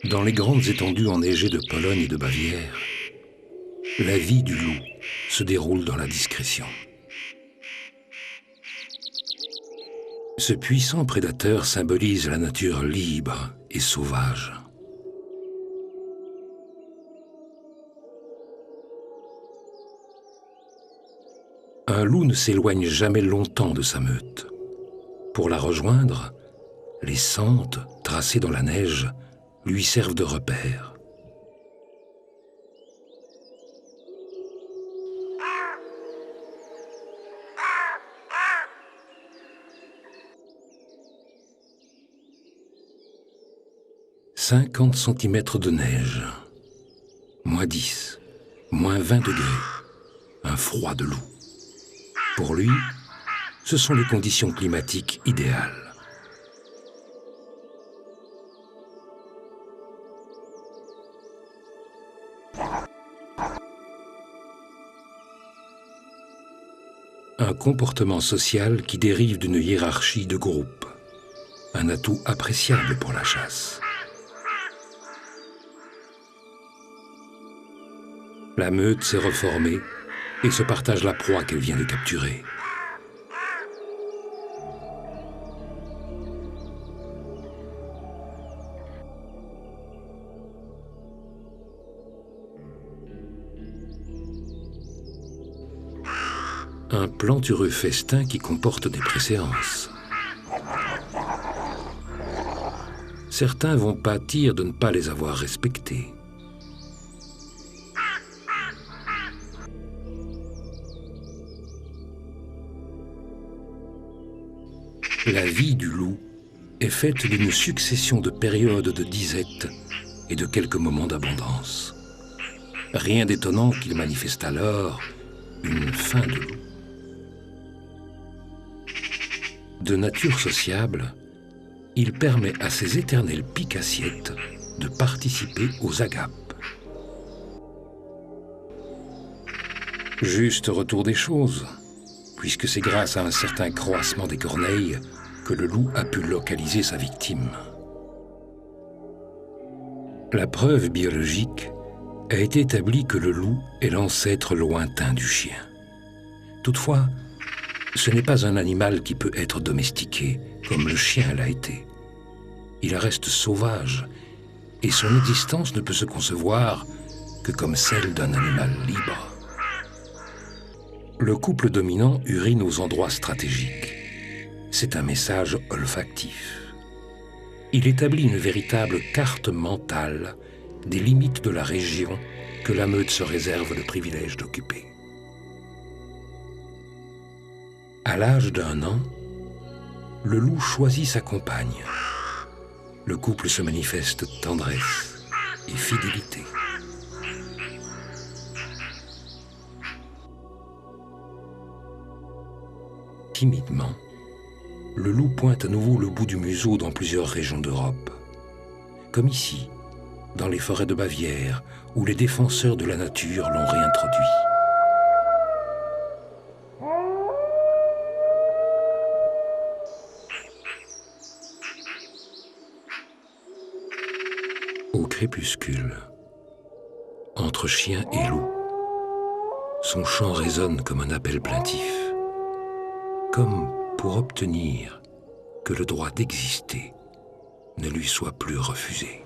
Dans les grandes étendues enneigées de Pologne et de Bavière, la vie du loup se déroule dans la discrétion. Ce puissant prédateur symbolise la nature libre et sauvage. Un loup ne s'éloigne jamais longtemps de sa meute. Pour la rejoindre, les sentes tracées dans la neige lui servent de repère. « 50 centimètres de neige, -10, -20 degrés, un froid de loup. Pour lui, ce sont les conditions climatiques idéales. Un comportement social qui dérive d'une hiérarchie de groupe, un atout appréciable pour la chasse. La meute s'est reformée et se partage la proie qu'elle vient de capturer. Un plantureux festin qui comporte des préséances. Certains vont pâtir de ne pas les avoir respectés. La vie du loup est faite d'une succession de périodes de disette et de quelques moments d'abondance. Rien d'étonnant qu'il manifeste alors une faim de loup. De nature sociable, il permet à ses éternels piques-assiettes de participer aux agapes. Juste retour des choses, puisque c'est grâce à un certain croassement des corneilles que le loup a pu localiser sa victime. La preuve biologique a été établie que le loup est l'ancêtre lointain du chien. Toutefois, ce n'est pas un animal qui peut être domestiqué, comme le chien l'a été. Il reste sauvage, et son existence ne peut se concevoir que comme celle d'un animal libre. Le couple dominant urine aux endroits stratégiques. C'est un message olfactif. Il établit une véritable carte mentale des limites de la région que la meute se réserve le privilège d'occuper. À l'âge d'1 an, le loup choisit sa compagne. Le couple se manifeste tendresse et fidélité. Timidement, le loup pointe à nouveau le bout du museau dans plusieurs régions d'Europe. Comme ici, dans les forêts de Bavière, où les défenseurs de la nature l'ont réintroduit. Au crépuscule, entre chien et loup, son chant résonne comme un appel plaintif, comme pour obtenir que le droit d'exister ne lui soit plus refusé.